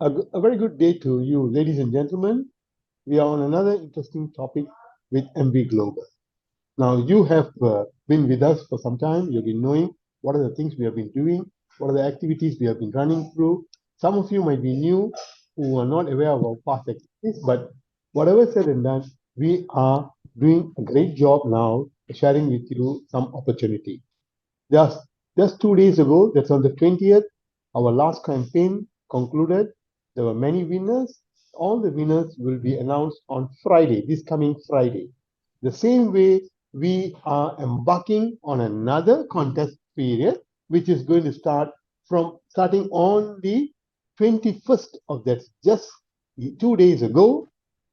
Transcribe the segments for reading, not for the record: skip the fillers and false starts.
A very good day to you, ladies and gentlemen. We are on another interesting topic with MV Global. Now, you have been with us for some time. You've been knowing what are the things we have been doing, what are the activities we have been running through. Some of you might be new who are not aware of our past activities, but whatever said and done, we are doing a great job now sharing with you some opportunity. Just, just 2 days ago, that's on the 20th, our last campaign concluded. There were many winners. All the winners will be announced on Friday, this coming Friday. The same way, we are embarking on another contest period, which is going to start from starting on the 21st of that, just 2 days ago.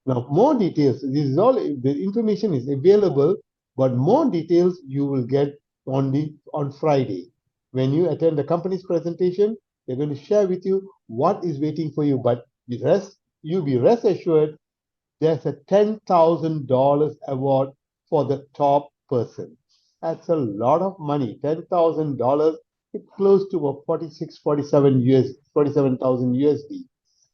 Now, more details. This is all the information is available, but more details you will get on Friday. When you attend the company's presentation, they're going to share with you what is waiting for you. But you be rest assured there's a $10,000 award for the top person. That's a lot of money. $10,000. It's close to about 46, 47 US, 47,000 USD.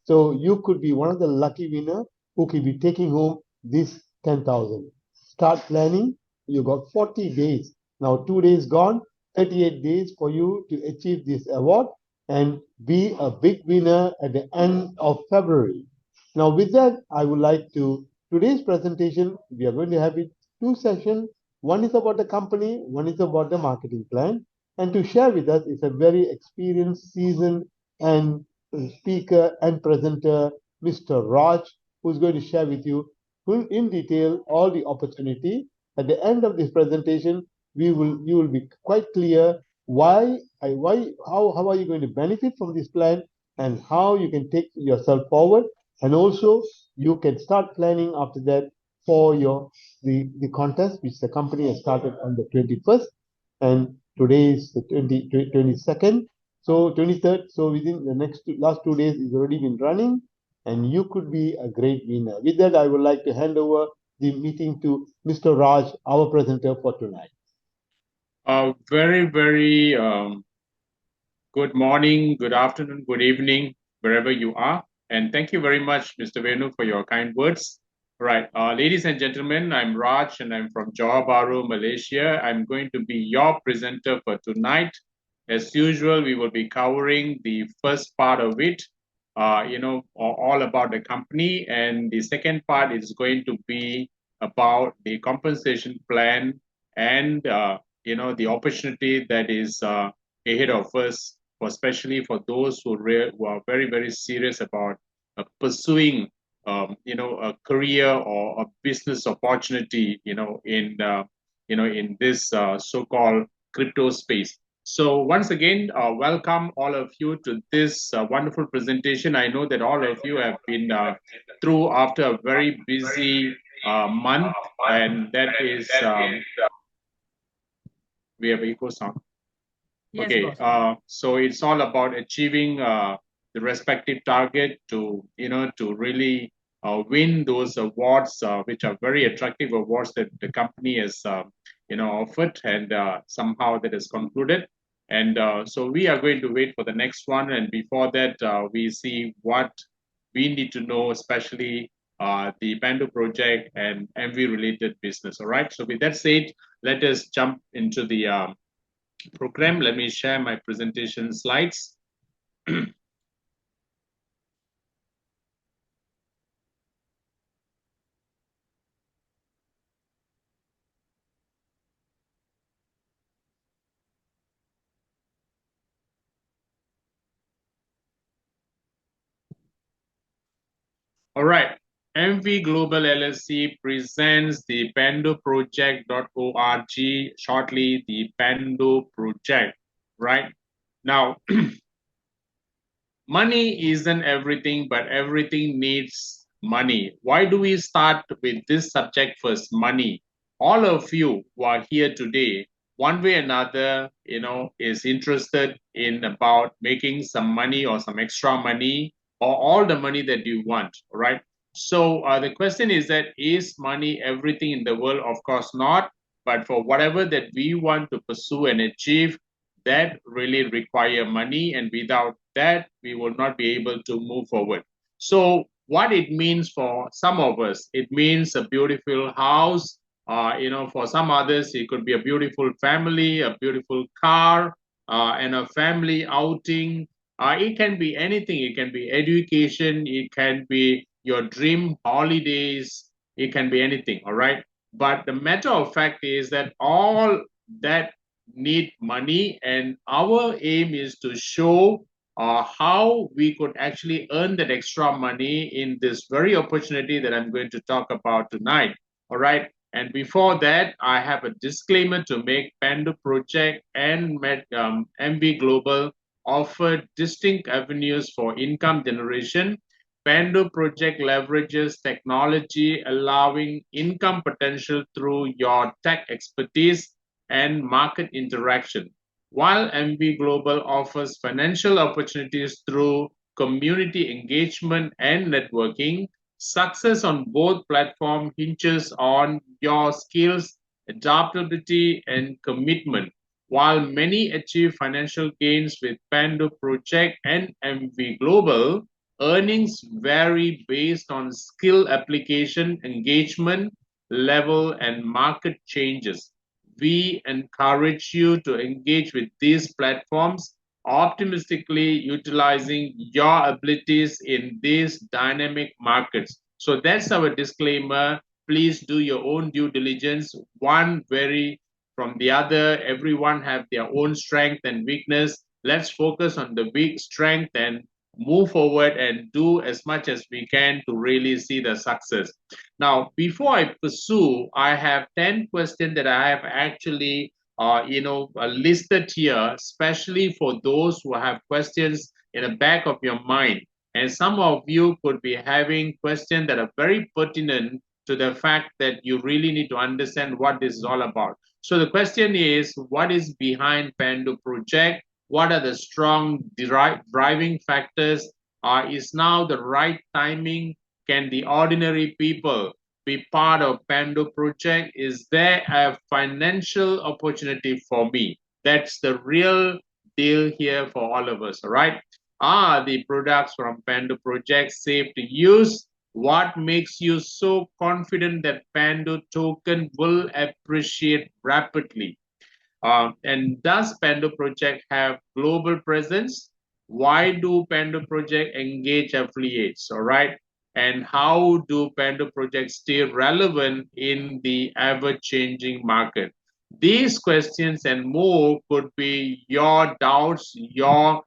So you could be one of the lucky winner who could be taking home this 10,000. Start planning. You got 40 days. Now 2 days gone, 38 days for you to achieve this award and be a big winner at the end of February. Now with that, I would like to, today's presentation, we are going to have it two sessions. One is about the company, one is about the marketing plan. And to share with us is a very experienced, seasoned, and speaker and presenter, Mr. Raj, who's going to share with you in detail all the opportunity. At the end of this presentation, you will be quite clear how are you going to benefit from this plan and how you can take yourself forward, and also you can start planning after that for the contest which the company has started on the 21st, and today is the 22nd, so 23rd. So within the last 2 days, it's already been running, and you could be a great winner. With that, I would like to hand over the meeting to Mr. Raj, our presenter for tonight. Very good morning, good afternoon, good evening, wherever you are. And thank you very much, Mr. Venu, for your kind words. Right, ladies and gentlemen, I'm Raj and I'm from Johor Bahru, Malaysia. I'm going to be your presenter for tonight. As usual, we will be covering the first part of it, all about the company. And the second part is going to be about the compensation plan and, the opportunity that is ahead of us, especially for those who are very, very serious about pursuing, a career or a business opportunity, in this so-called crypto space. So once again, welcome all of you to this wonderful presentation. I know that all of you have been through after a very busy month, and that is we have echo sound. Yes, Okay, so it's all about achieving the respective target to really win those awards, which are very attractive awards that the company has offered, and somehow that is concluded. And so we are going to wait for the next one, and before that, we see what we need to know, especially the Pando project and MV related business. All right. So with that said, let us jump into the program. Let me share my presentation slides. All right. MV Global LLC presents the pandoproject.org, shortly the Pando Project, right? Now, money isn't everything, but everything needs money. Why do we start with this subject first, money? All of you who are here today, one way or another, is interested in about making some money or some extra money or all the money that you want, right? So the question is money everything in the world? Of course not. But for whatever that we want to pursue and achieve, that really require money, and without that, we will not be able to move forward. So what it means for some of us, it means a beautiful house. For some others, it could be a beautiful family, a beautiful car, and a family outing. It can be anything. It can be education. It can be your dream holidays. It can be anything. All right. But the matter of fact is that all that need money, and our aim is to show how we could actually earn that extra money in this very opportunity that I'm going to talk about tonight. All right. And before that, I have a disclaimer to make. Pando Project and MV Global offer distinct avenues for income generation. Pando Project leverages technology, allowing income potential through your tech expertise and market interaction, while MV Global offers financial opportunities through community engagement and networking. Success on both platforms hinges on your skills, adaptability, and commitment. While many achieve financial gains with Pando Project and MV Global, earnings vary based on skill application, engagement level, and market changes. We encourage you to engage with these platforms, optimistically utilizing your abilities in these dynamic markets. So that's our disclaimer. Please do your own due diligence. One vary from the other. Everyone have their own strength and weakness. Let's focus on the weak strength and move forward and do as much as we can to really see the success. Now, before I pursue, I have 10 questions that I have actually listed here, especially for those who have questions in the back of your mind. And some of you could be having questions that are very pertinent to the fact that you really need to understand what this is all about. So the question is, what is behind Pando Project? What are the strong driving factors? Is now the right timing? Can the ordinary people be part of Pando Project? Is there a financial opportunity for me? That's the real deal here for all of us, all right? Are the products from Pando Project safe to use? What makes you so confident that Pando token will appreciate rapidly? And does Pando Project have global presence? Why do Pando Project engage affiliates? All right. And how do Pando Projects stay relevant in the ever-changing market? These questions and more could be your doubts, your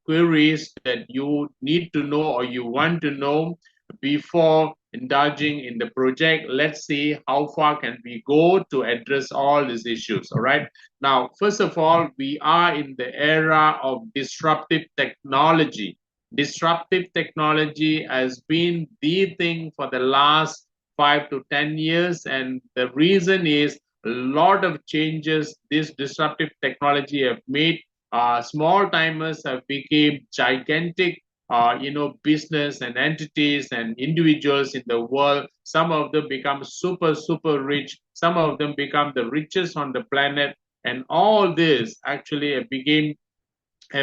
queries that you need to know or you want to know before indulging in the project. Let's see how far can we go to address all these issues. All right. Now, first of all, we are in the era of disruptive technology. Disruptive technology has been the thing for the last 5 to 10 years. And the reason is a lot of changes this disruptive technology have made. Small timers have become gigantic business and entities and individuals in the world. Some of them become super, super rich. Some of them become the richest on the planet. And all this actually have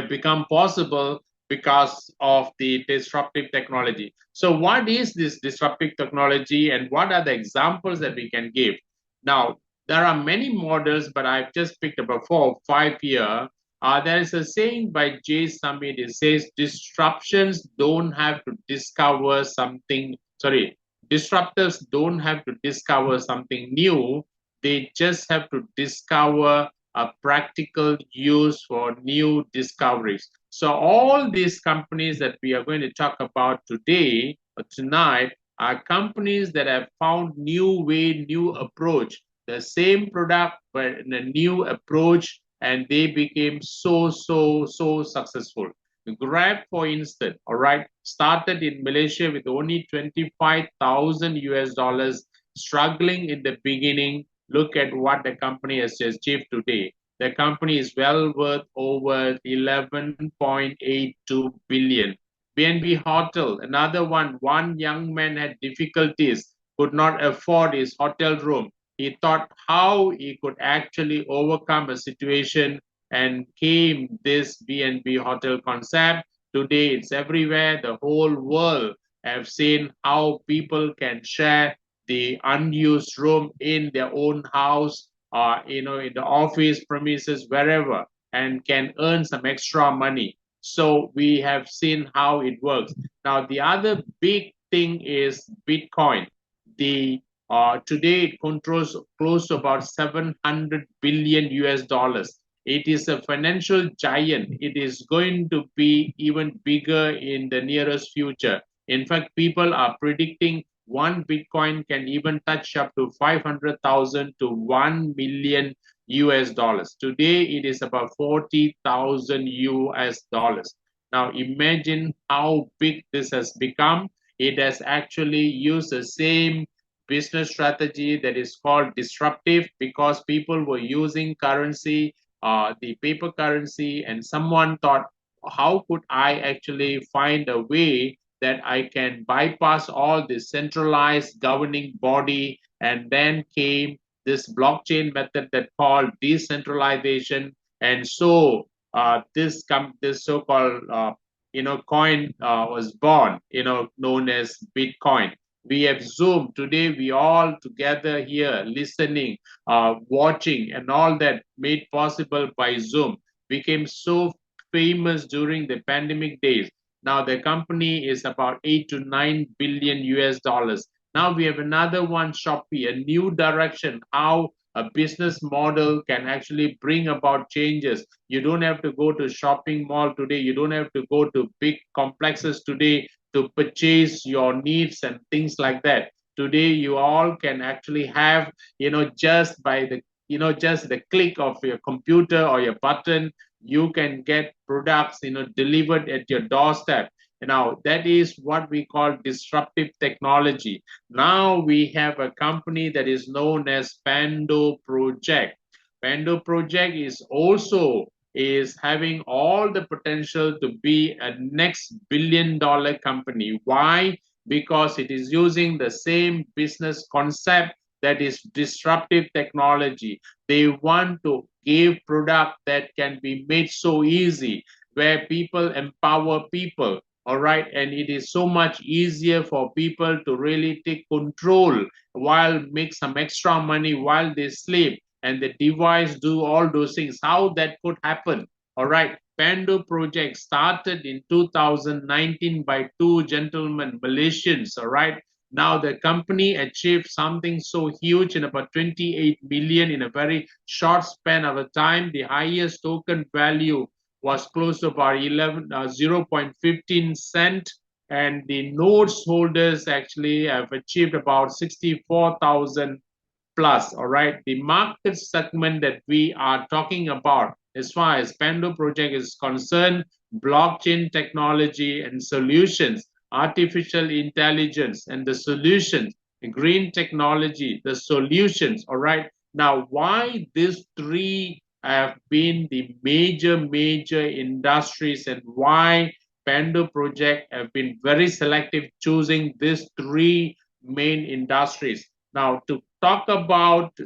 become possible because of the disruptive technology. So what is this disruptive technology and what are the examples that we can give? Now, there are many models, but I've just picked about 4 or 5 here. There is a saying by Jay Summit. It says, disruptions don't have to discover something, sorry, disruptors don't have to discover something new. They just have to discover a practical use for new discoveries. So all these companies that we are going to talk about today or tonight are companies that have found new way, new approach, the same product, but in a new approach, and they became so successful. Grab, for instance, all right, started in Malaysia with only 25,000 US dollars, struggling in the beginning. Look at what the company has achieved today. The company is well worth over 11.82 billion. BNB Hotel, another one young man had difficulties, could not afford his hotel room. He thought how he could actually overcome a situation and came this B&B hotel concept. Today it's everywhere. The whole world have seen how people can share the unused room in their own house, in the office premises, wherever, and can earn some extra money. So we have seen how it works. Now, the other big thing is Bitcoin. The Today it controls close to about 700 billion US dollars. It is a financial giant. It is going to be even bigger in the nearest future. In fact, people are predicting one Bitcoin can even touch up to 500,000 to 1 million US dollars. Today, it is about 40,000 US dollars. Now, imagine how big this has become. It has actually used the same business strategy that is called disruptive, because people were using currency, the paper currency, and someone thought, how could I actually find a way that I can bypass all the centralized governing body? And then came this blockchain method that called decentralization. And so this so-called coin was born, known as Bitcoin. We have Zoom today. We all together here listening, watching, and all that made possible by Zoom became so famous during the pandemic days. Now the company is about 8 to 9 billion US dollars. Now we have another one, Shopee, a new direction how a business model can actually bring about changes. You don't have to go to shopping mall today. You don't have to go to big complexes today to purchase your needs and things like that. Today, you all can actually have, just by just the click of your computer or your button, you can get products, delivered at your doorstep. Now, that is what we call disruptive technology. Now we have a company that is known as Pando Project. Pando Project is having all the potential to be a next billion-dollar company. Why? Because it is using the same business concept, that is disruptive technology. They want to give product that can be made so easy, where people empower people. All right, and it is so much easier for people to really take control while make some extra money while they sleep, and the device do all those things. How that could happen? All right, Pando project started in 2019 by two gentlemen, Malaysians. All right, now the company achieved something so huge in about 28 million in a very short span of a time. The highest token value was close to about 0.15 cent, and the notes holders actually have achieved about 64,000 plus. All right, the market segment that we are talking about as far as Pando project is concerned, blockchain technology and solutions, artificial intelligence and the solutions, green technology, the solutions. All right, now why these three have been the major industries, and why Pando project have been very selective choosing these three main industries. Now to talk about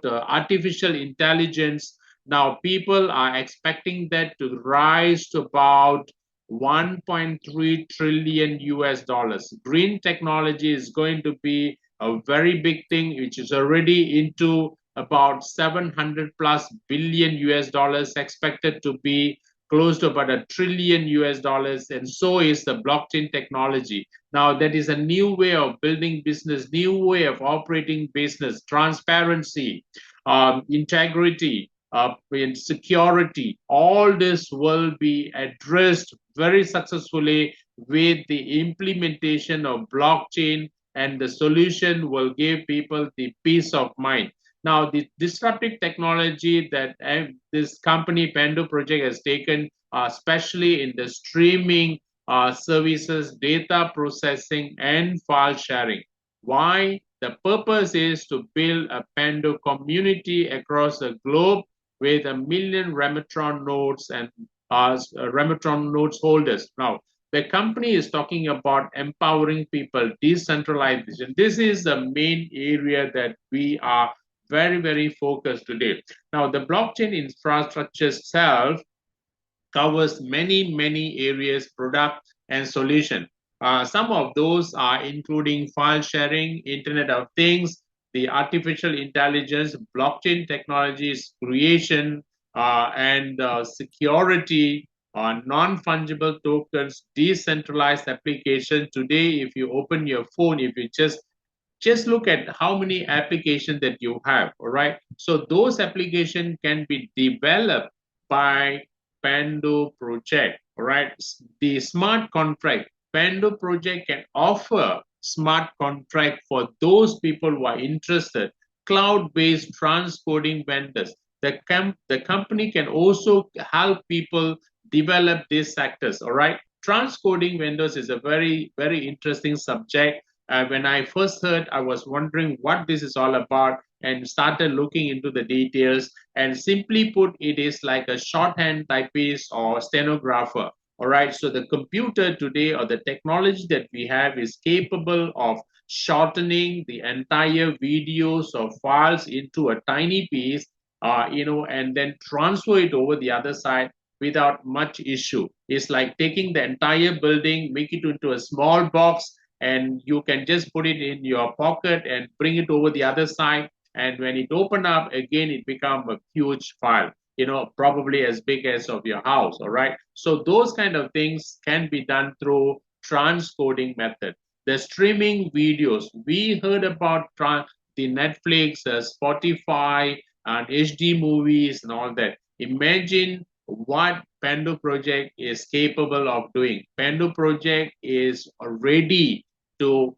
artificial intelligence, now people are expecting that to rise to about 1.3 trillion US dollars. Green technology is going to be a very big thing, which is already into about 700 plus billion US dollars, expected to be close to about a trillion US dollars, and so is the blockchain technology. Now, that is a new way of building business, new way of operating business, transparency, integrity, and security. All this will be addressed very successfully with the implementation of blockchain, and the solution will give people the peace of mind. Now, the disruptive technology that this company Pando project has taken, especially in the streaming services, data processing, and file sharing. Why? The purpose is to build a Pando community across the globe with 1 million Remitron nodes and Remitron nodes holders. Now, the company is talking about empowering people, decentralization. This is the main area that we are very, very focused today. Now, the blockchain infrastructure itself covers many areas, product and solution. Some of those are including file sharing, Internet of Things, the artificial intelligence, blockchain technologies, creation, and security, non-fungible tokens, decentralized application. Today, if you open your phone, if you just look at how many applications that you have, all right? So those applications can be developed by Pando project, all right? The smart contract, Pando project can offer smart contract for those people who are interested, cloud-based transcoding vendors. The company can also help people develop these sectors, all right? Transcoding vendors is a very interesting subject. When I first heard, I was wondering what this is all about and started looking into the details. And simply put, it is like a shorthand typist or stenographer. All right. So the computer today, or the technology that we have, is capable of shortening the entire videos or files into a tiny piece, and then transfer it over the other side without much issue. It's like taking the entire building, make it into a small box, and you can just put it in your pocket and bring it over the other side. And when it open up again, it become a huge file, probably as big as of your house. All right. So those kind of things can be done through transcoding method. The streaming videos, we heard about the Netflix, Spotify, and HD movies and all that. Imagine what Pando project is capable of doing. Pando project is ready to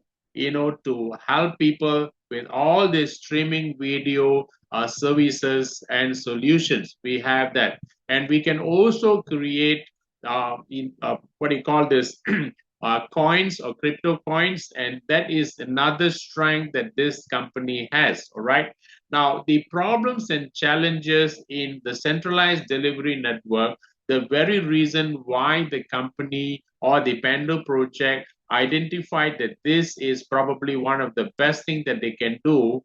to help people with all the streaming video services and solutions. We have that, and we can also create what do you call this coins or crypto coins, and that is another strength that this company has. All right. Now, the problems and challenges in the centralized delivery network, the very reason why the company or the Pando project identified that this is probably one of the best things that they can do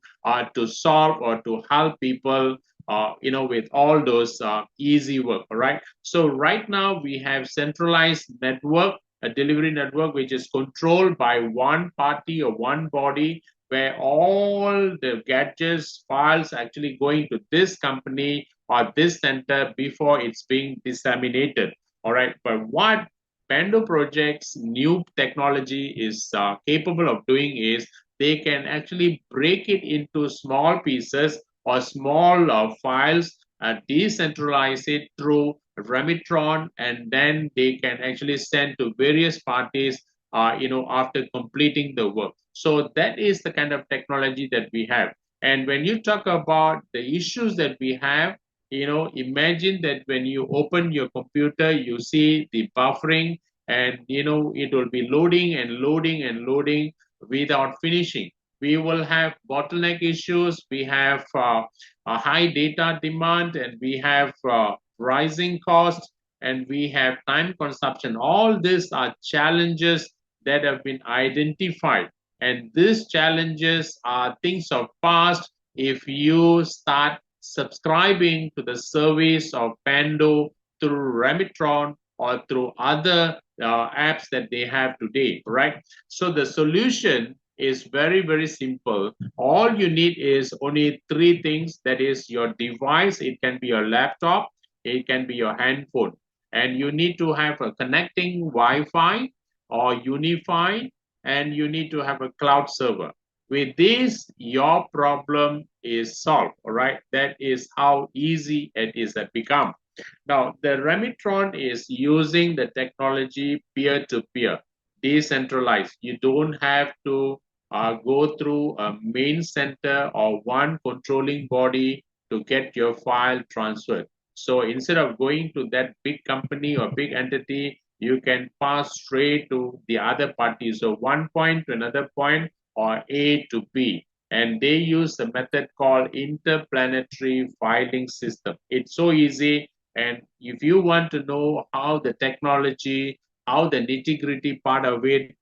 to solve or to help people with all those easy work. All right. So right now we have centralized network, a delivery network, which is controlled by one party or one body, where all the gadgets, files actually going to this company or this center before it's being disseminated. All right. But what Pando project's new technology is capable of doing is they can actually break it into small pieces or small files and decentralize it through Remitron, and then they can actually send to various parties, after completing the work. So that is the kind of technology that we have. And when you talk about the issues that we have, imagine that when you open your computer, you see the buffering, and it will be loading and loading and loading without finishing. We will have bottleneck issues. We have a high data demand, and we have rising costs, and we have time consumption. All these are challenges that have been identified, and these challenges are things of past if you start subscribing to the service of Pando through Remitron or through other apps that they have today, right? So the solution is very simple. All you need is only three things. That is your device. It can be your laptop, it can be your handphone, and you need to have a connecting Wi-Fi or Unify, and you need to have a cloud server. With this, your problem is solved. All right. That is how easy it is to become. Now, the Remitron is using the technology peer-to-peer, decentralized. You don't have to go through a main center or one controlling body to get your file transferred. So instead of going to that big company or big entity, you can pass straight to the other party. So one point to another point, or A to B. And they use a method called interplanetary filing system. It's so easy. And if you want to know how the technology, how the nitty-gritty part of it,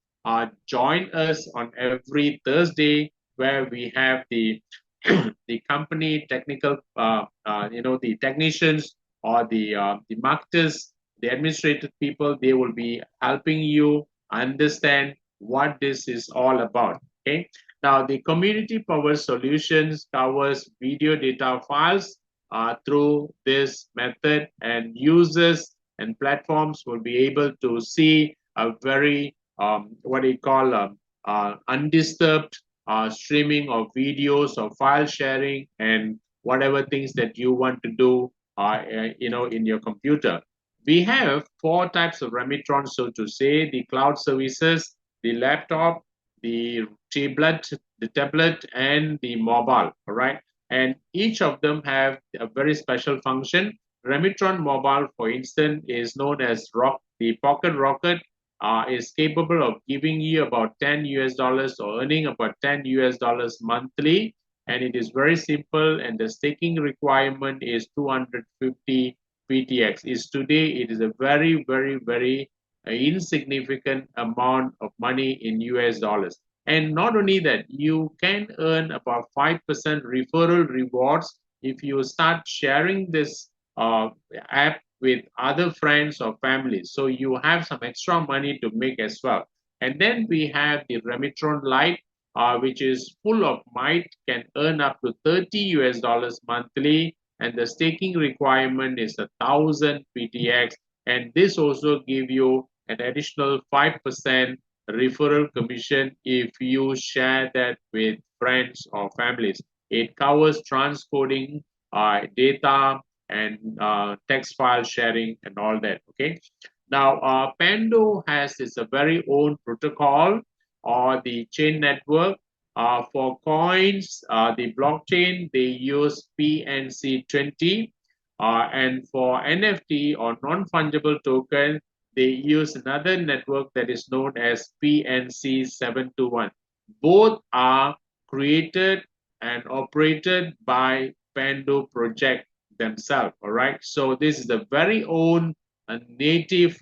join us on every Thursday, where we have the the company technical, the technicians or the marketers, the administrative people, they will be helping you understand what this is all about. Okay. Now, the community power solutions covers video data files through this method, and users and platforms will be able to see a very what do you call undisturbed streaming of videos or file sharing and whatever things that you want to do in your computer. We have four types of Remitron, so to say: the cloud services, the laptop, the tablet, and the mobile. All right, and each of them have a very special function. Remitron Mobile, for instance, is known as the Pocket Rocket, is capable of giving you about 10 US dollars or earning about 10 US dollars monthly. And it is very simple, and the staking requirement is 250 PTX. Is today, it is a very, very, very insignificant amount of money in US dollars. And not only that, you can earn about 5% referral rewards if you start sharing this app with other friends or families. So you have some extra money to make as well. And then we have the Remitron Lite, which is full of might, can earn up to 30 US dollars monthly. And the staking requirement is 1,000 PTX. And this also give you an additional 5% referral commission if you share that with friends or families. It covers transcoding, data, and text file sharing and all that. Okay. Now, Pando has its a very own protocol or the chain network. For coins, the blockchain, they use PNC20. And for NFT or non-fungible token, they use another network that is known as PNC721. Both are created and operated by Pando project themselves. All right. So this is a very own native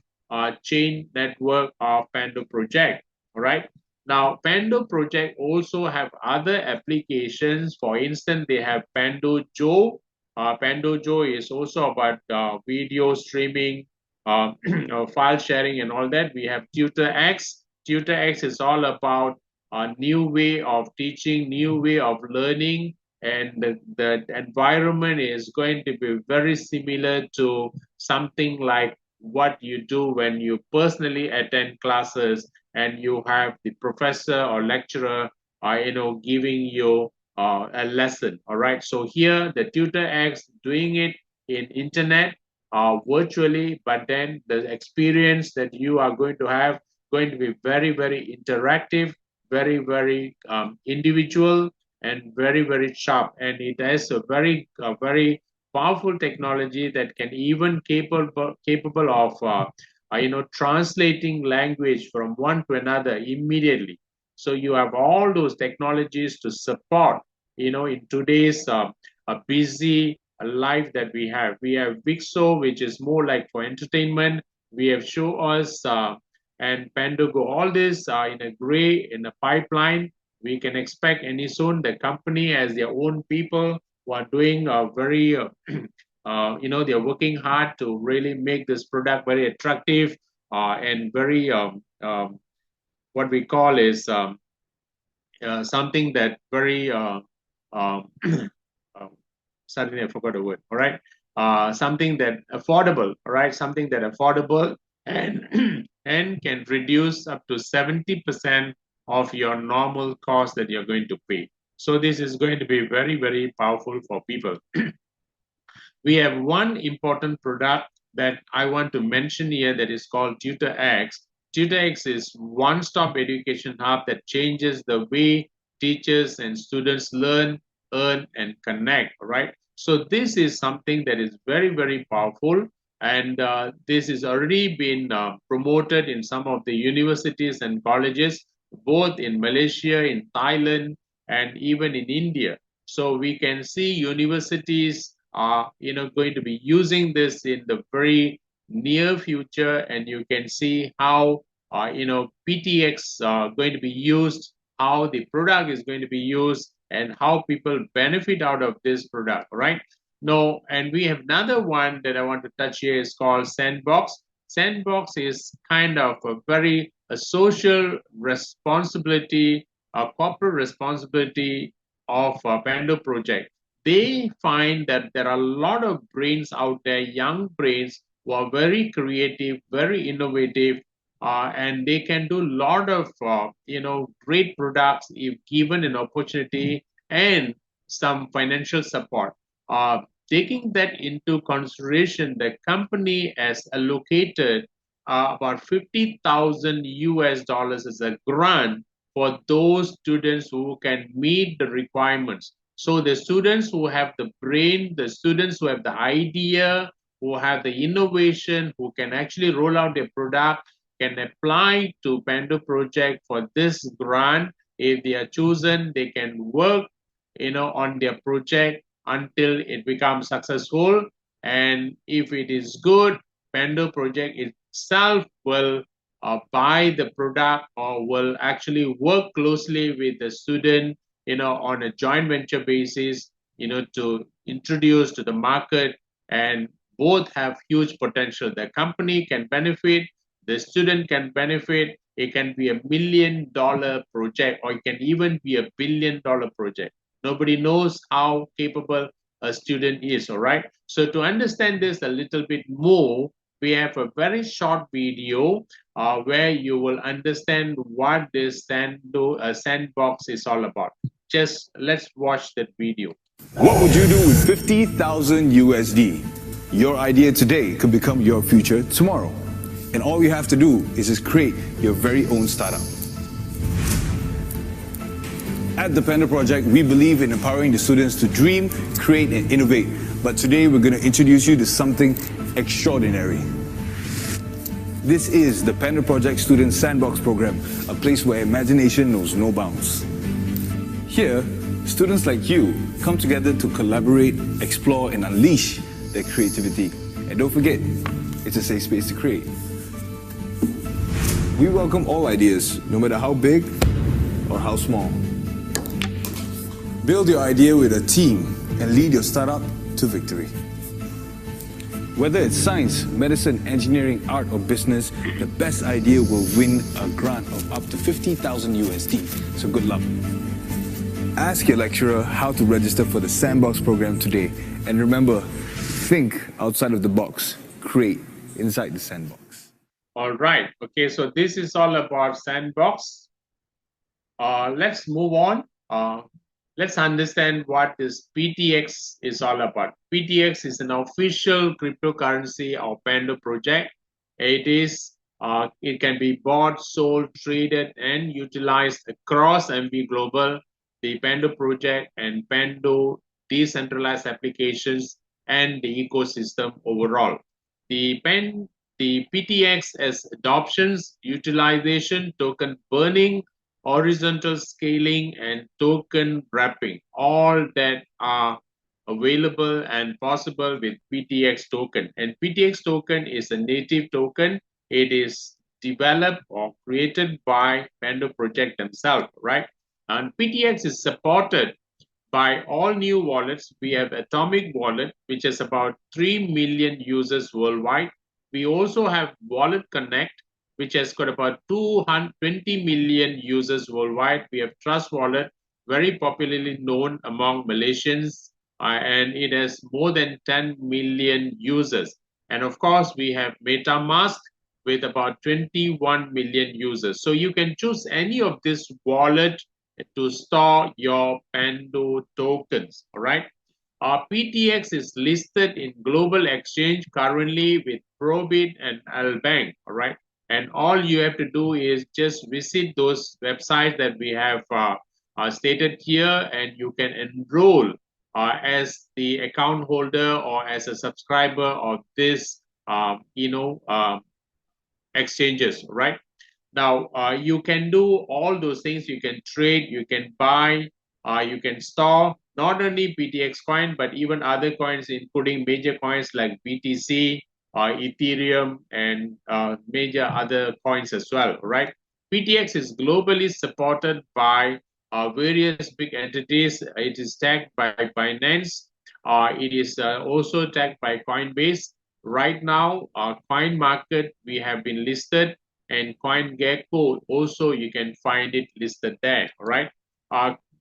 chain network of Pando project. All right. Now, Pando project also have other applications. For instance, they have Pando Joe. Pando Joe is also about video streaming, file sharing, and all that. We have Tutor X. Tutor X is all about a new way of teaching, new way of learning, and the environment is going to be very similar to something like what you do when you personally attend classes and you have the professor or lecturer giving you a lesson. All right, so here the Tutor X doing it in internet virtually, but then the experience that you are going to have going to be very, very interactive, very, very individual, and very, very sharp. And it has a very powerful technology that can even capable of translating language from one to another immediately. So you have all those technologies to support in today's a busy life that we have. We have Vixo, which is more like for entertainment. We have Show Us and Pandogo. All this in a pipeline. We can expect any soon. The company has their own people who are doing a very, they're working hard to really make this product very attractive and very, what we call is something that very, um, suddenly I forgot the word, all right? Something that affordable, all right? Something that affordable and and can reduce up to 70% of your normal cost that you're going to pay. So this is going to be very, very powerful for people. We have one important product that I want to mention here that is called Tutor X. Tutor X is one-stop education hub that changes the way teachers and students learn, earn, and connect, right? So this is something that is very, very powerful. And this is already been promoted in some of the universities and colleges, both in Malaysia, in Thailand, and even in India. So we can see universities are going to be using this in the very near future, and you can see how PTX going to be used, how the product is going to be used and how people benefit out of this product, right? No, and we have another one that I want to touch here is called Sandbox. Sandbox is kind of a very a social responsibility, a corporate responsibility of a Pando project. They find that there are a lot of brains out there, young brains who are very creative, very innovative, and they can do a lot of great products if given an opportunity and some financial support. Uh, Taking that into consideration, the company has allocated about 50,000 US dollars as a grant for those students who can meet the requirements. So the students who have the brain, the students who have the idea, who have the innovation, who can actually roll out their product, can apply to Pando project for this grant. If they are chosen, they can work, on their project until it becomes successful. And if it is good, Pando project itself will buy the product or will actually work closely with the student, on a joint venture basis, to introduce to the market, and both have huge potential. The company can benefit, the student can benefit. It can be $1 million project, or it can even be $1 billion project. Nobody knows how capable a student is, all right? So to understand this a little bit more, we have a very short video where you will understand what this sandbox is all about. Just let's watch that video. What would you do with 50,000 USD? Your idea today could become your future tomorrow. And all you have to do is just create your very own startup. At the Pando Project, we believe in empowering the students to dream, create, and innovate. But today, we're going to introduce you to something extraordinary. This is the Pando Project Student Sandbox Program, a place where imagination knows no bounds. Here, students like you come together to collaborate, explore, and unleash their creativity. And don't forget, it's a safe space to create. We welcome all ideas, no matter how big or how small. Build your idea with a team and lead your startup to victory. Whether it's science, medicine, engineering, art, or business, the best idea will win a grant of up to 50,000 USD. So good luck. Ask your lecturer how to register for the Sandbox program today. And remember, think outside of the box. Create inside the sandbox. All right. Okay, so this is all about Sandbox. Let's move on. Let's understand what this PTX is all about. PTX is an official cryptocurrency of Pando project. It can be bought, sold, traded, and utilized across MVGLOBAL, the Pando project, and Pando decentralized applications, and the ecosystem overall. The PTX has adoptions, utilization, token burning, horizontal scaling, and token wrapping, all that are available and possible with PTX token. And PTX token is a native token. It is developed or created by Pando project themselves, right? And PTX is supported by all new wallets. We have Atomic Wallet, which has about 3 million users worldwide. We also have Wallet Connect, which has got about 220 million users worldwide. We have Trust Wallet, very popularly known among Malaysians, and it has more than 10 million users. And of course, we have MetaMask with about 21 million users. So you can choose any of this wallet to store your Pando tokens, all right? PTX is listed in global exchange currently with Probit and Albank, all right? And all you have to do is just visit those websites that we have stated here, and you can enroll as the account holder or as a subscriber of this, exchanges, right? Now, you can do all those things. You can trade, you can buy, you can store not only PTX coin, but even other coins, including major coins like BTC, Ethereum, and major other coins as well, right? PTX is globally supported by various big entities. It is tagged by Binance. It is also tagged by Coinbase. Right now, Coin Market, we have been listed, and CoinGecko also you can find it listed there. All right.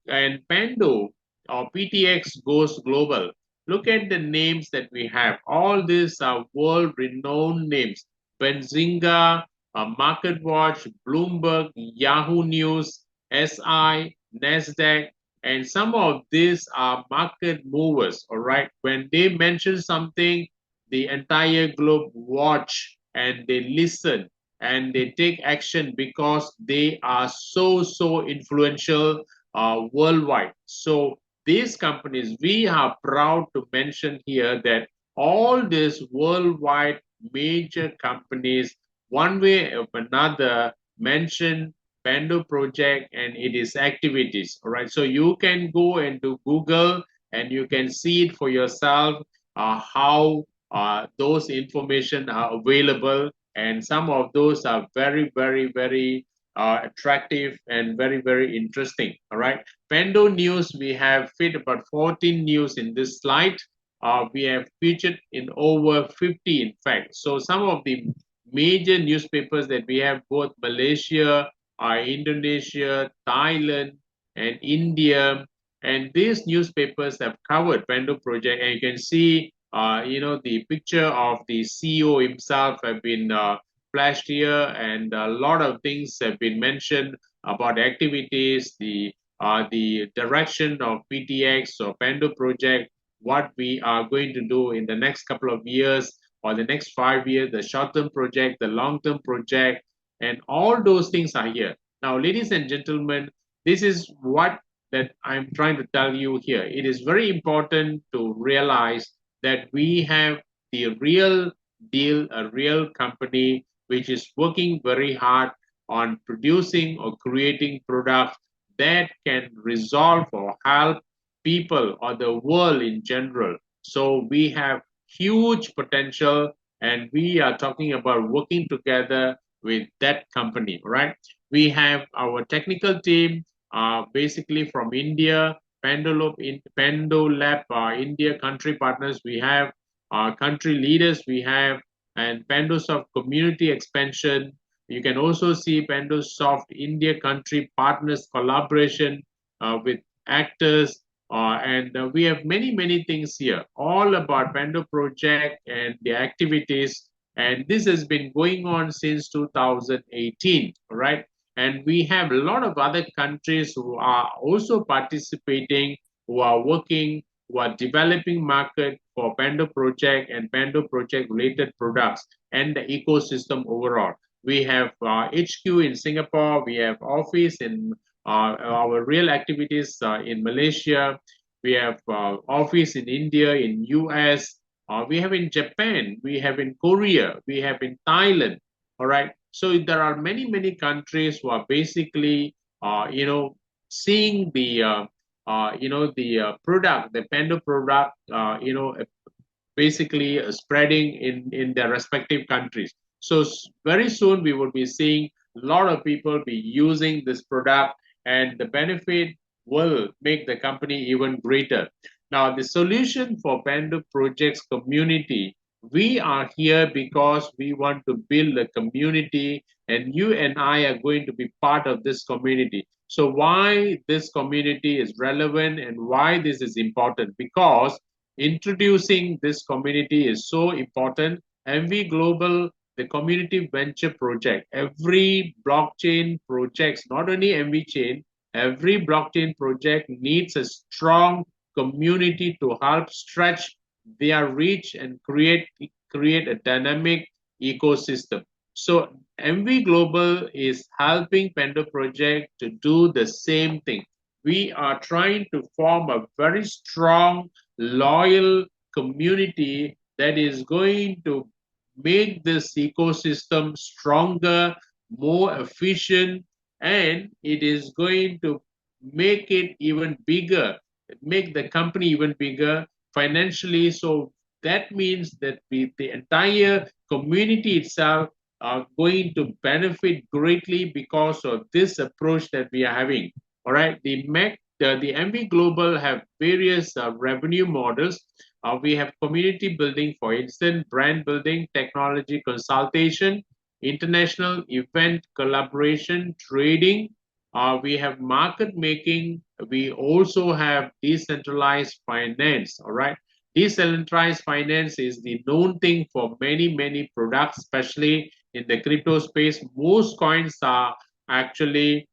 And Pando or PTX goes global. Look at the names that we have. All these are world-renowned names. Benzinga, MarketWatch, Bloomberg, Yahoo News, SI, NASDAQ, and some of these are market movers, all right? When they mention something, the entire globe watch and they listen and they take action because they are so influential worldwide. So these companies, we are proud to mention here that all these worldwide major companies, one way or another, mention Pando project and its activities. All right, so you can go into Google and you can see it for yourself how those information are available, and some of those are very attractive and very interesting. All right, Pando news, we have fit about 14 news in this slide. We have featured in over 50, in fact. So some of the major newspapers that we have, both Malaysia, Indonesia, Thailand, and India, and these newspapers have covered Pando project. And you can see, the picture of the CEO himself have been flashed here, and a lot of things have been mentioned about activities, the direction of PTX or Pando project, what we are going to do in the next couple of years or the next 5 years, the short-term project, the long-term project, and all those things are here. Now, ladies and gentlemen, this is what that I'm trying to tell you here. It is very important to realize that we have the real deal, a real company which is working very hard on producing or creating products that can resolve or help people or the world in general. So we have huge potential, and we are talking about working together with that company, right? We have our technical team, basically from India, Pando Lab, India country partners. We have country leaders. We have and PandoSoft community expansion. You can also see PandoSoft India country partners collaboration with actors. And we have many things here, all about Pando project and the activities. And this has been going on since 2018, right? And we have a lot of other countries who are also participating, who are working, who are developing market for Pando project and Pando project related products and the ecosystem overall. We have HQ in Singapore, we have office in our real activities in Malaysia, we have office in India, in US, we have in Japan, we have in Korea, we have in Thailand, all right? So there are many countries who are basically, seeing the, product, the Pando product, basically spreading in their respective countries. So very soon we will be seeing a lot of people be using this product, and the benefit will make the company even greater. Now, the solution for Pando projects community, we are here because we want to build a community, and you and I are going to be part of this community. So why this community is relevant and why this is important? Because introducing this community is so important. MV Global, the community venture project, every blockchain projects, not only MV chain, every blockchain project needs a strong community to help stretch their reach and create a dynamic ecosystem. So MV Global is helping Pando project to do the same thing. We are trying to form a very strong, loyal community that is going to make this ecosystem stronger, more efficient, and it is going to make it even bigger, make the company even bigger financially. So that means that the entire community itself are going to benefit greatly because of this approach that we are having. All right, the MV Global have various revenue models. We have community building, for instance, brand building, technology consultation, international event collaboration, trading. We have market making. We also have decentralized finance. All right. Decentralized finance is the known thing for many products, especially in the crypto space. Most coins are actually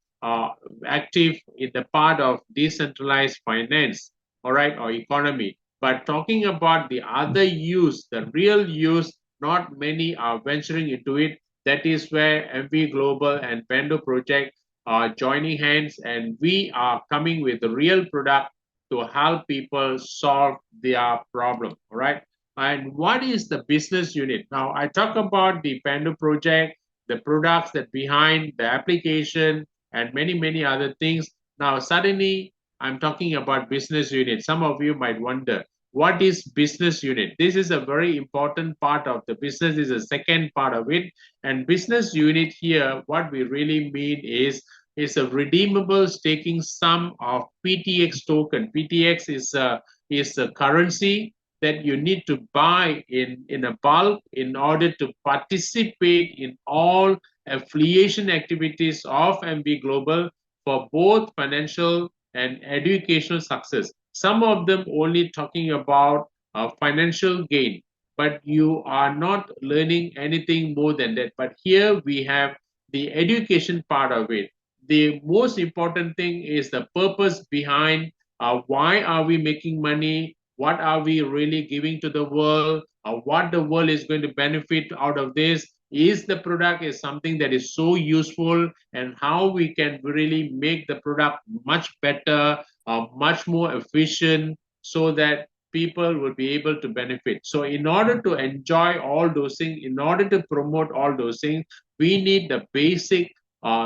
active in the part of decentralized finance, all right, or economy. But talking about the other use, the real use, not many are venturing into it. That is where MV Global and Pando Project are joining hands, and we are coming with a real product to help people solve their problem, all right? And what is the business unit? Now, I talk about the Pando Project, the products that behind the application, and many other things. Now, suddenly, I'm talking about business unit. Some of you might wonder, what is business unit? This is a very important part of the business, is a second part of it. And business unit here, what we really mean is a redeemable staking sum of PTX token. PTX is a currency that you need to buy in a bulk in order to participate in all affiliation activities of MV Global for both financial and educational success. Some of them only talking about financial gain, but you are not learning anything more than that. But here we have the education part of it. The most important thing is the purpose behind why are we making money, what are we really giving to the world, what the world is going to benefit out of this, is the product is something that is so useful, and how we can really make the product much better, much more efficient, so that people will be able to benefit. So in order to enjoy all those things, in order to promote all those things, we need the basic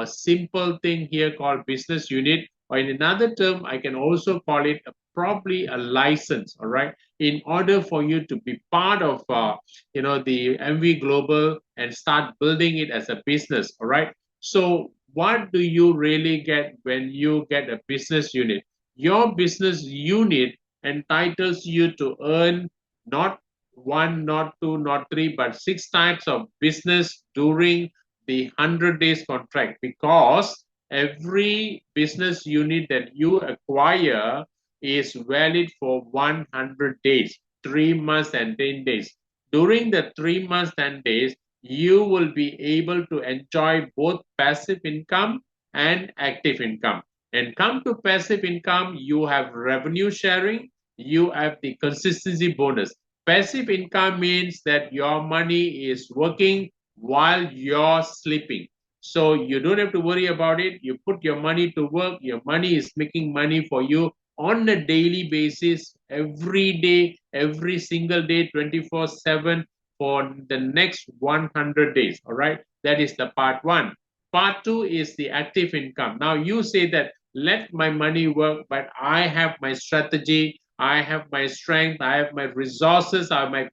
simple thing here called business unit, or in another term, I can also call it probably a license, all right, in order for you to be part of the MV Global and start building it as a business, all right? So what do you really get when you get a business unit? Your business unit entitles you to earn not one, not two, not three, but 6 types of business during the 100 days contract, because every business unit that you acquire is valid for 100 days, 3 months and 10 days. During the 3 months, 10 days, you will be able to enjoy both passive income and active income. And come to passive income, you have revenue sharing, you have the consistency bonus. Passive income means that your money is working while you're sleeping. So you don't have to worry about it. You put your money to work, your money is making money for you on a daily basis, every day, every single day, 24/7 for the next 100 days. All right. That is the part one. Part two is the active income. Now you say that let my money work, but I have my strategy, I have my strength, I have my resources, I have my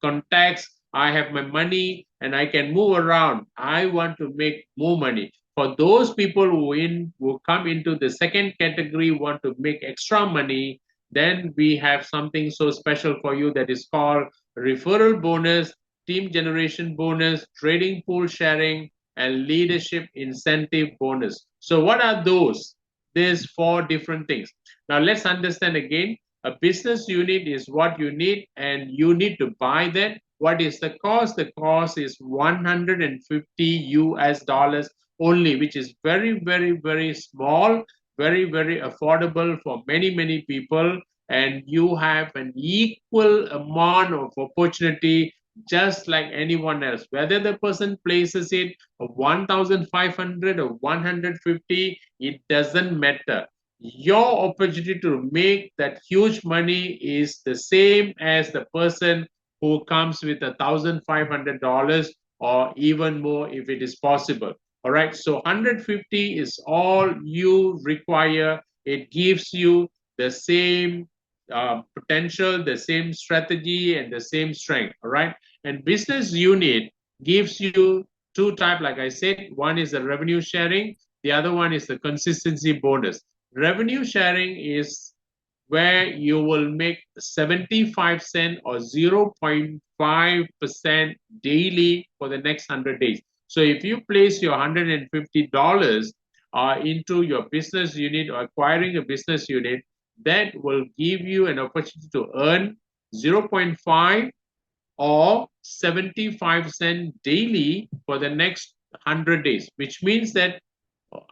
contacts, I have my money, and I can move around. I want to make more money. For those people who come into the second category, want to make extra money, then we have something so special for you that is called referral bonus, team generation bonus, trading pool sharing, and leadership incentive bonus. So what are those? There's 4 different things. Now let's understand again. A business unit is what you need, and you need to buy that. What is the cost? The cost is 150 US dollars only, which is very small, very affordable for many people. And you have an equal amount of opportunity just like anyone else. Whether the person places it 1,500 or 150, it doesn't matter. Your opportunity to make that huge money is the same as the person who comes with $1,500 or even more if it is possible. All right, so 150 is all you require. It gives you the same potential, the same strategy, and the same strength. All right, and business unit gives you 2 types, like I said. One is the revenue sharing. The other one is the consistency bonus. Revenue sharing is where you will make 75 cents or 0.5% daily for the next 100 days. So if you place your $150 into your business unit or acquiring a business unit, that will give you an opportunity to earn 0.5 or 75 cents daily for the next 100 days, which means that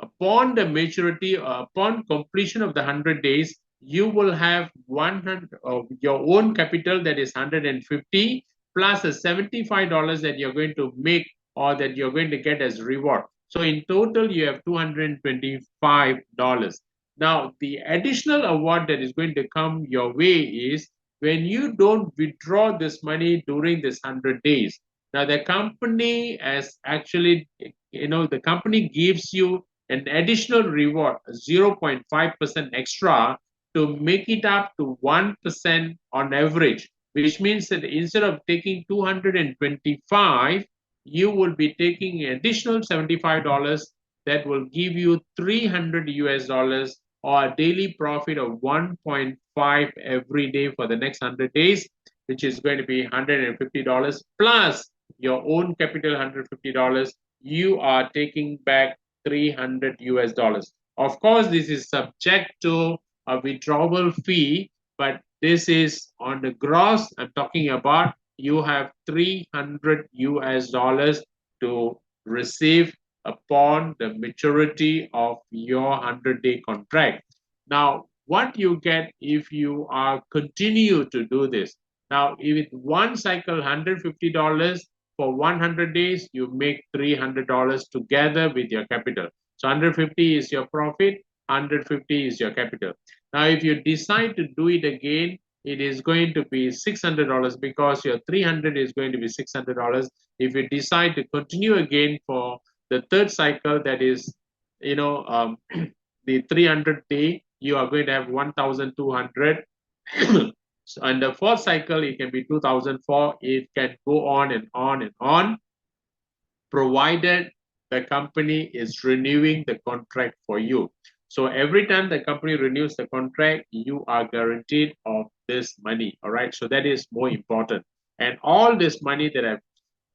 upon the maturity, upon completion of the 100 days, you will have 100 of your own capital, that is 150 plus the $75 that you're going to make or that you're going to get as reward. So in total, you have $225. Now, the additional award that is going to come your way is when you don't withdraw this money during this 100 days. Now, the company has actually, the company gives you an additional reward, 0.5% extra, to make it up to 1% on average, which means that instead of taking 225, you will be taking an additional $75 that will give you 300 US dollars or a daily profit of 1.5 every day for the next 100 days, which is going to be $150 plus your own capital $150. You are taking back 300 US dollars. Of course, this is subject to a withdrawal fee, but this is on the gross. I'm talking about you have 300 US dollars to receive upon the maturity of your 100-day contract. Now, what you get if you are continue to do this? Now, with one cycle, $150, for 100 days, you make $300 together with your capital. So 150 is your profit, 150 is your capital. Now, if you decide to do it again, it is going to be $600 because your 300 is going to be $600. If you decide to continue again for the third cycle, that is, the 300 day, you are going to have 1,200. So, and the fourth cycle, it can be 2004. It can go on and on and on, provided the company is renewing the contract for you. So every time the company renews the contract, you are guaranteed of this money. All right. So that is more important. And all this money that I've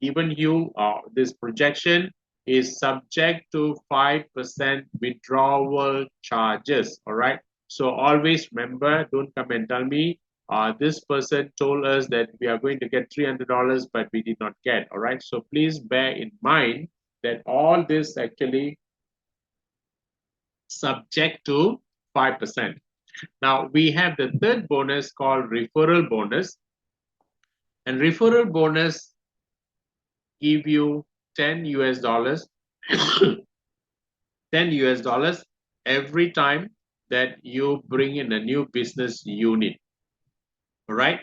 given you, this projection is subject to 5% withdrawal charges. All right. So always remember, don't come and tell me, this person told us that we are going to get $300, but we did not get. All right. So please bear in mind that all this actually subject to 5%. Now we have the third bonus called referral bonus, and referral bonus give you 10 US dollars, 10 US dollars every time that you bring in a new business unit. All right.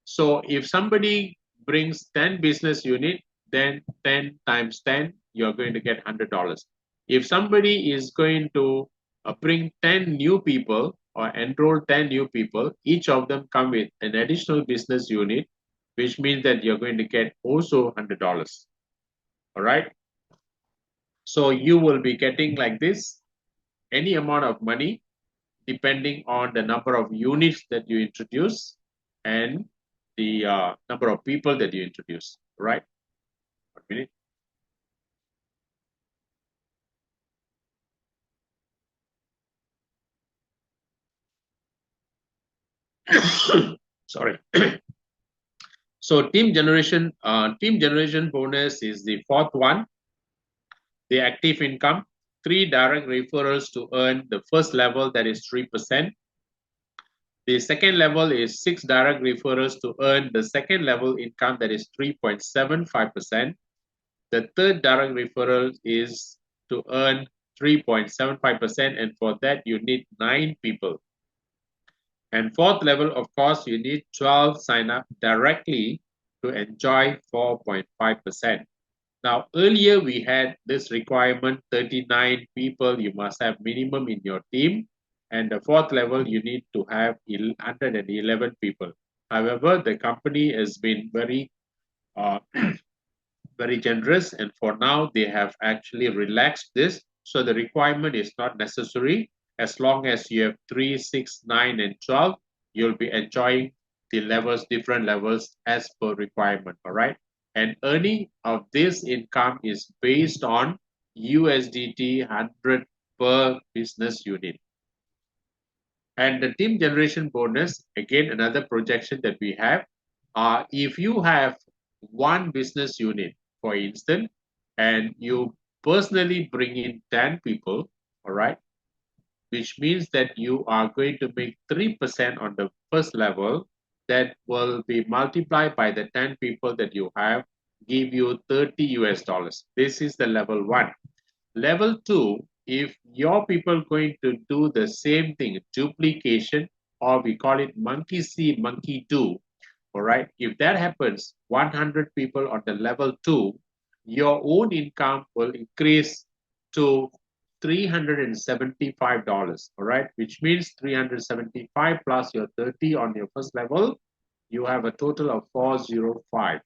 So if somebody brings 10 business unit, then 10 times 10, you're going to get $100. If somebody is going to bring 10 new people or enroll 10 new people, each of them come with an additional business unit, which means that you're going to get also $100. All right. So you will be getting like this, any amount of money, depending on the number of units that you introduce and the number of people that you introduce, right? 1 minute. Sorry. So team generation bonus is the fourth one. The active income, 3 direct referrals to earn the first level, that is 3%. The second level is 6 direct referrals to earn the second level income, that is 3.75%. The third direct referral is to earn 3.75%, and for that you need 9 people. And fourth level, of course, you need 12 sign up directly to enjoy 4.5%. Now, earlier we had this requirement, 39 people you must have minimum in your team. And the fourth level, you need to have 111 people. However, the company has been very, very generous. And for now, they have actually relaxed this. So the requirement is not necessary. As long as you have 3, 6, 9, and 12, you'll be enjoying the levels, different levels as per requirement, all right? And earning of this income is based on USDT 100 per business unit. And the team generation bonus, again, another projection that we have. If you have one business unit, for instance, and you personally bring in 10 people, all right, which means that you are going to make 3% on the first level, that will be multiplied by the 10 people that you have, give you 30 US dollars. This is the level 1. Level 2, if your people going to do the same thing, duplication, or we call it monkey see, monkey do, all right? If that happens, 100 people on the level 2, your own income will increase to $375, all right? Which means 375 plus your 30 on your first level, you have a total of 405.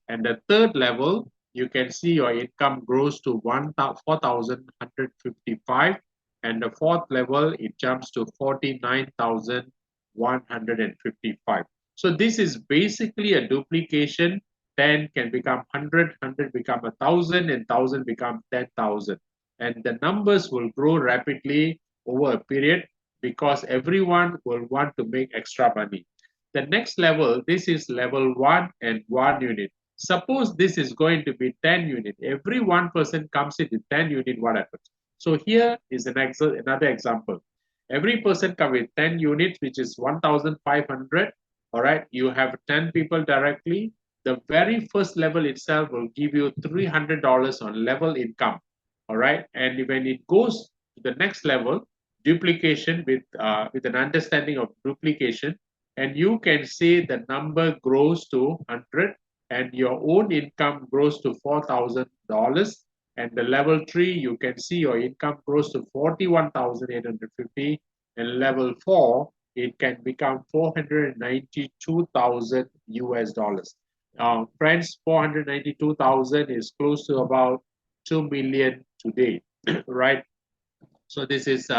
And the third level, you can see your income grows to 4,155. And the fourth level, it jumps to 49,155. So this is basically a duplication. 10 can become 100, 100 become 1,000, and 1,000 become 10,000. And the numbers will grow rapidly over a period because everyone will want to make extra money. The next level, this is level 1 and 1 unit. Suppose this is going to be 10 unit. Every one person comes in with 10 unit, what happens? So here is another example. Every person comes with 10 units, which is 1,500. All right, you have 10 people directly. The very first level itself will give you $300 on level income. All right, and when it goes to the next level, duplication with an understanding of duplication, and you can see the number grows to 100. And your own income grows to $4,000. And the level 3, you can see your income grows to 41,850. And level 4, it can become 492,000 US dollars. Friends, 492,000 is close to about 2 million today, right? So this is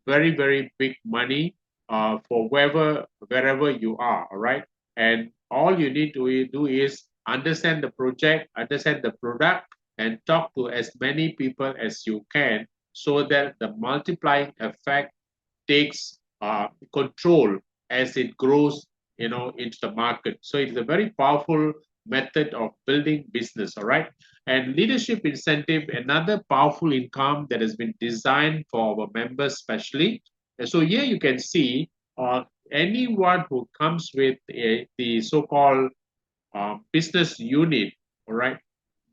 very, very big money for wherever you are, all right? And all you need to do is understand the project, understand the product, and talk to as many people as you can so that the multiplying effect takes control as it grows, into the market. So it's a very powerful method of building business, all right? And leadership incentive, another powerful income that has been designed for our members especially. And so here you can see anyone who comes with the so-called business unit, all right?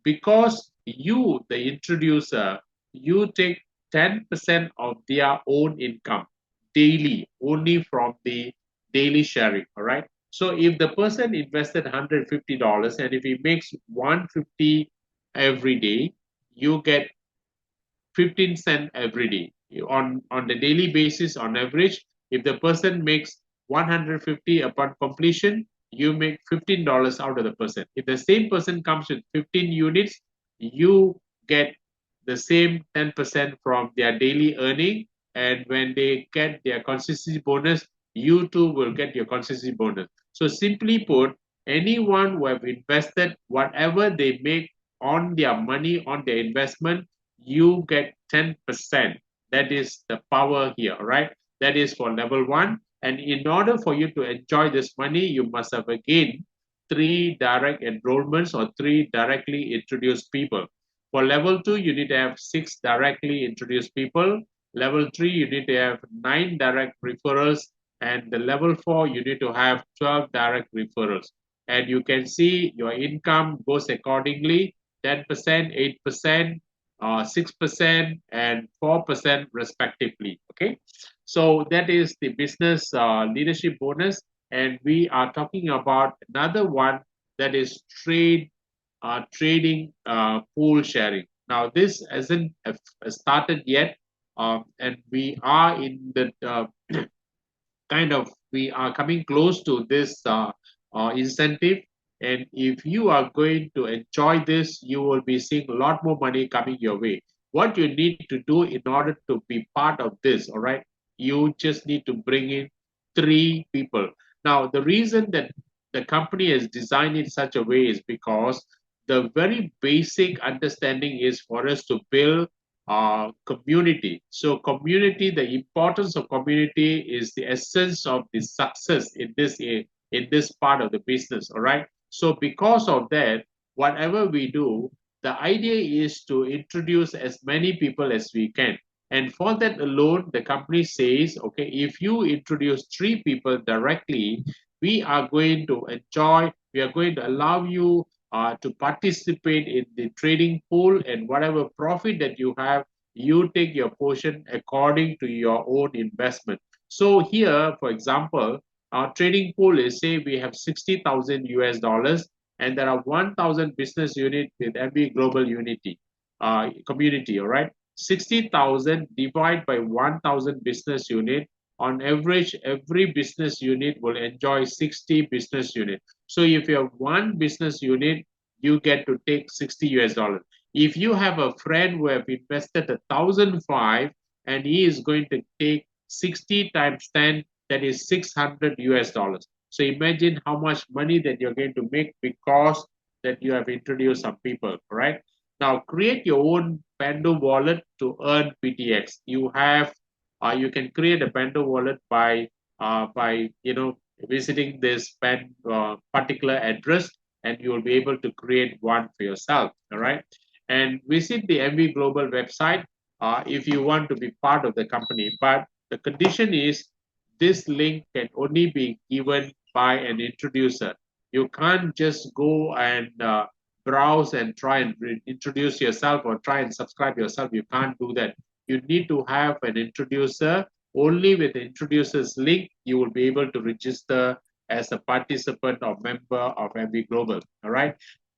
Because you, the introducer, you take 10% of their own income daily, only from the daily sharing, all right? So if the person invested $150 and if he makes $150 every day, you get 15 cents every day. On the daily basis, on average, if the person makes 150 upon completion, you make $15 out of the person. If the same person comes with 15 units, you get the same 10% from their daily earning. And when they get their consistency bonus, you too will get your consistency bonus. So simply put, anyone who have invested whatever they make on their money, on their investment, you get 10%. That is the power here, right? That is for level 1. And in order for you to enjoy this money, you must have again 3 direct enrollments or 3 directly introduced people. For level 2, you need to have 6 directly introduced people. Level 3, you need to have 9 direct referrals. And the level 4, you need to have 12 direct referrals. And you can see your income goes accordingly, 10%, 8%, 6%, and 4% respectively, okay? So that is the business leadership bonus. And we are talking about another one, that is trading pool sharing. Now, this hasn't started yet, and we are in the we are coming close to this incentive. And if you are going to enjoy this, you will be seeing a lot more money coming your way. What you need to do in order to be part of this, all right, you just need to bring in 3 people. Now, the reason that the company has designed it such a way is because the very basic understanding is for us to build community. So community, the importance of community is the essence of the success in this part of the business, all right? So because of that, whatever we do, the idea is to introduce as many people as we can. And for that alone, the company says, okay, if you introduce 3 people directly, we are going to allow you to participate in the trading pool, and whatever profit that you have, you take your portion according to your own investment. So here, for example, our trading pool is, say we have 60,000 US dollars, and there are 1,000 business unit with MV Global Unity community, all right? 60,000 divided by 1,000 business unit. On average, every business unit will enjoy 60 business unit. So if you have one business unit, you get to take 60 US dollars. If you have a friend who have invested 1,005 and he is going to take 60 times 10, that is 600 US dollars. So imagine how much money that you're going to make because that you have introduced some people, right? Now create your own Pando wallet to earn PTX. You can create a Pando wallet by visiting this particular address, and you will be able to create one for yourself. All right, and visit the MV Global website if you want to be part of the company. But the condition is this link can only be given by an introducer. You can't just go and browse and try and introduce yourself or try and subscribe yourself. You can't do that. You need to have an introducer. Only with the introducer's link, you will be able to register as a participant or member of MV Global. All right.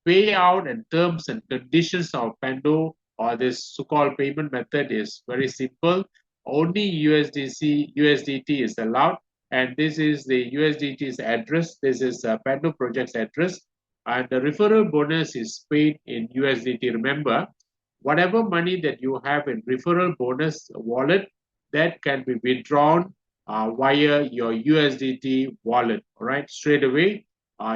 Payout and terms and conditions of Pando or this so-called payment method is very simple. Only USDT is allowed, and this is the USDT's address. This is Pando project's address, and the referral bonus is paid in USDT. Remember, whatever money that you have in referral bonus wallet, that can be withdrawn via your USDT wallet. All right, straight away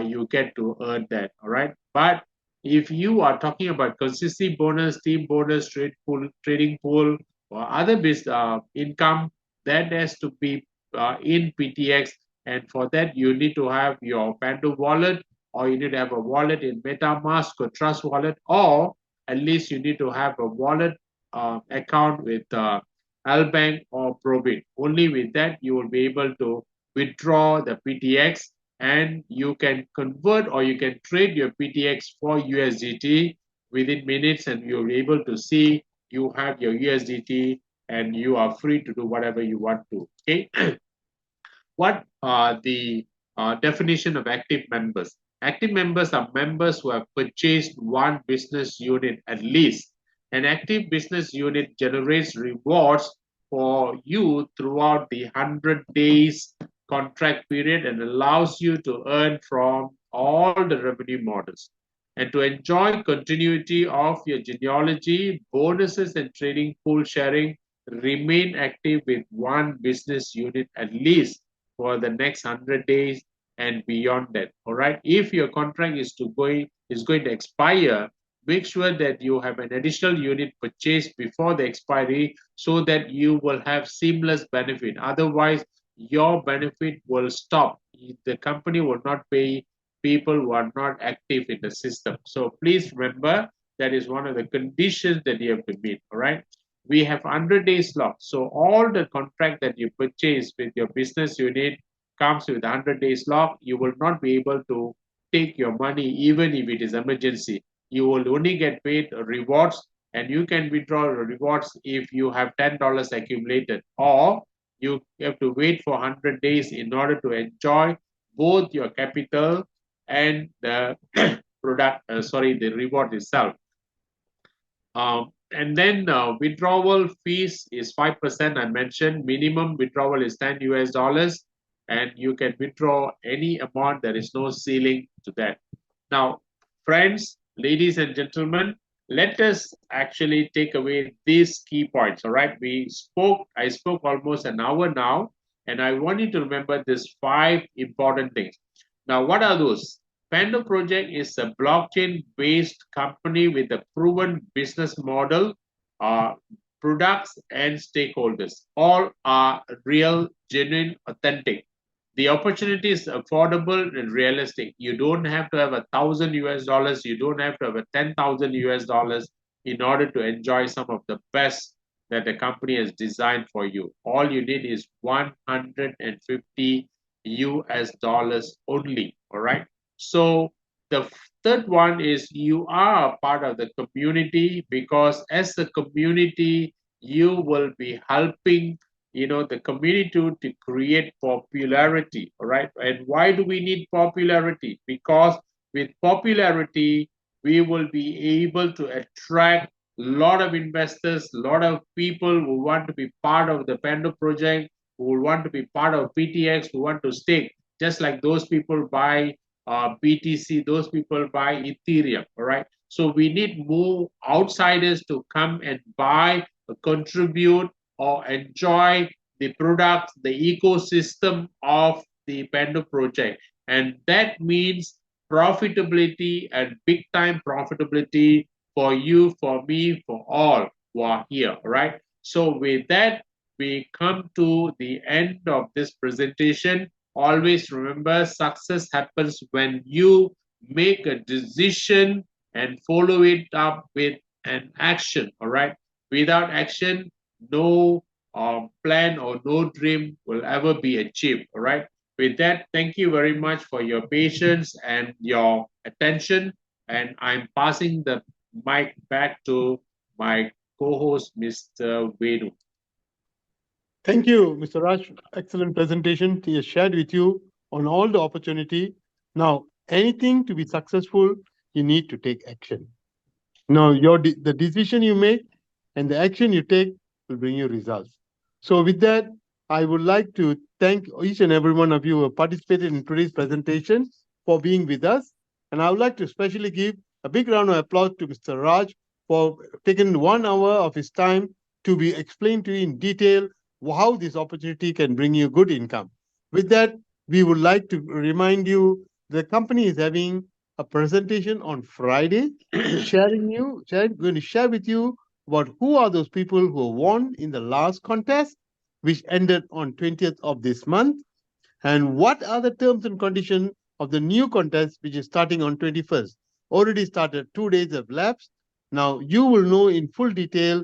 you get to earn that. All right, but if you are talking about consistency bonus, team bonus, trading pool, or other income, that has to be in PTX, and for that you need to have your Pando wallet, or you need to have a wallet in MetaMask or Trust Wallet, or at least you need to have a wallet account with Albank or Probit. Only with that you will be able to withdraw the PTX, and you can convert or you can trade your PTX for USDT within minutes, and you'll be able to see you have your USDT and you are free to do whatever you want to. Okay. What are the definition of active members? Active members are members who have purchased one business unit at least. An active business unit generates rewards for you throughout the 100 days contract period and allows you to earn from all the revenue models. And to enjoy continuity of your genealogy, bonuses and trading pool sharing, remain active with one business unit at least for the next 100 days and beyond that. All right. If your contract is going to expire, make sure that you have an additional unit purchased before the expiry so that you will have seamless benefit. Otherwise, your benefit will stop. The company will not pay people who are not active in the system. So please remember that is one of the conditions that you have to meet. All right. We have 100 days lock. So all the contract that you purchase with your business unit comes with 100 days lock. You will not be able to take your money even if it is emergency. You will only get paid rewards, and you can withdraw rewards if you have $10 accumulated, or you have to wait for 100 days in order to enjoy both your capital and the the reward itself. And then withdrawal fees is 5%. I mentioned minimum withdrawal is 10 US dollars, and you can withdraw any amount. There is no ceiling to that. Now, friends, ladies and gentlemen, let us actually take away these key points. All right. I spoke almost an hour now, and I want you to remember these 5 important things. Now, what are those? Pando Project is a blockchain-based company with a proven business model, products, and stakeholders. All are real, genuine, authentic. The opportunity is affordable and realistic. You don't have to have $1,000 US. You don't have to have a 10,000 US dollars in order to enjoy some of the best that the company has designed for you. All you need is 150 US dollars only. All right. So the third one is you are a part of the community, because as a community, you will be helping the community to create popularity. All right. And why do we need popularity? Because with popularity, we will be able to attract a lot of investors, a lot of people who want to be part of the Pando project, who want to be part of PTX, who want to stake, just like those people buy BTC, those people buy Ethereum. All right. So we need more outsiders to come and buy, contribute, or enjoy the products, the ecosystem of the Pando project. And that means profitability, and big time profitability for you, for me, for all who are here. All right. So with that, we come to the end of this presentation. Always remember, success happens when you make a decision and follow it up with an action. All right. Without action, no plan or no dream will ever be achieved. All right. With that, thank you very much for your patience and your attention. And I'm passing the mic back to my co-host, Mr. Venu. Thank you, Mr. Raj. Excellent presentation. He has shared with you on all the opportunity. Now, anything to be successful, you need to take action. Now, the decision you make and the action you take will bring you results. So with that, I would like to thank each and every one of you who participated in today's presentation for being with us. And I would like to especially give a big round of applause to Mr. Raj for taking 1 hour of his time to be explained to you in detail how this opportunity can bring you good income. With that, we would like to remind you the company is having a presentation on Friday, going to share with you about who are those people who won in the last contest, which ended on 20th of this month, and what are the terms and conditions of the new contest, which is starting on 21st. Already started, 2 days have lapsed. Now you will know in full detail.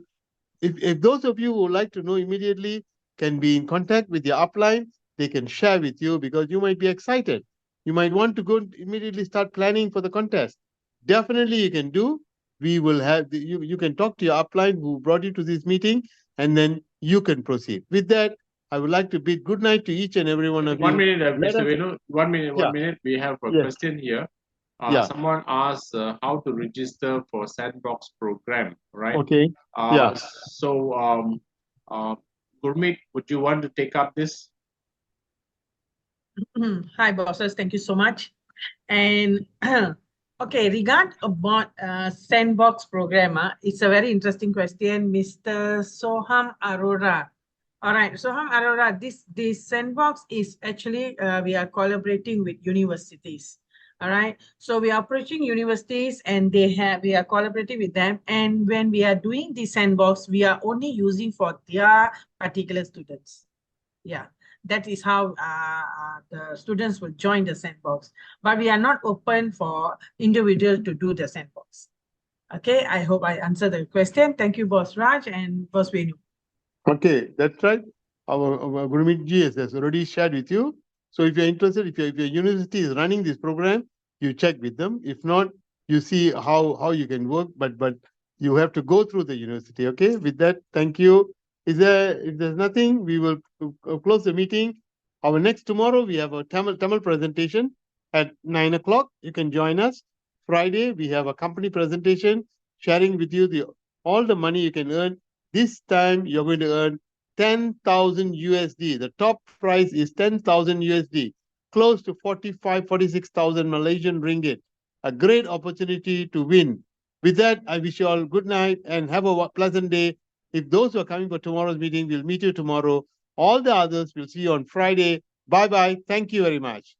If those of you who would like to know immediately can be in contact with your upline, they can share with you, because you might be excited. You might want to go immediately start planning for the contest. Definitely you can do. We will have you can talk to your upline who brought you to this meeting, and then you can proceed. With that, I would like to bid good night to each and every one of you. 1 minute, Mr. Venu. 1 minute, Yeah. 1 minute. We have a Yes. question here. Yeah. Someone asked how to register for Sandbox program, right? Okay. Yeah. So, Gurmeet, would you want to take up this? Hi, bosses. Thank you so much. And okay, regard about Sandbox program, it's a very interesting question, Mr. Soham Arora. All right, Soham Arora, this Sandbox is actually, we are collaborating with universities. All right, so we are approaching universities and we are collaborating with them. And when we are doing the Sandbox, we are only using for their particular students. Yeah. That is how the students will join the Sandbox. But we are not open for individuals to do the Sandbox. Okay, I hope I answered the question. Thank you, Boss Raj and Boss Venu. Okay, that's right. Our Gurmeet Ji has already shared with you. So if you're interested, if your university is running this program, you check with them. If not, you see how you can work, but you have to go through the university. Okay, with that, thank you. If there's nothing, we will close the meeting. Our next tomorrow, we have a Tamil presentation at 9 o'clock. You can join us. Friday, we have a company presentation sharing with you all the money you can earn. This time, you're going to earn 10,000 USD. The top price is 10,000 USD, close to 46,000 Malaysian ringgit. A great opportunity to win With that, I wish you all good night and have a pleasant day. If those who are coming for tomorrow's meeting, we'll meet you tomorrow. All the others, we'll see you on Friday. Bye-bye. Thank you very much.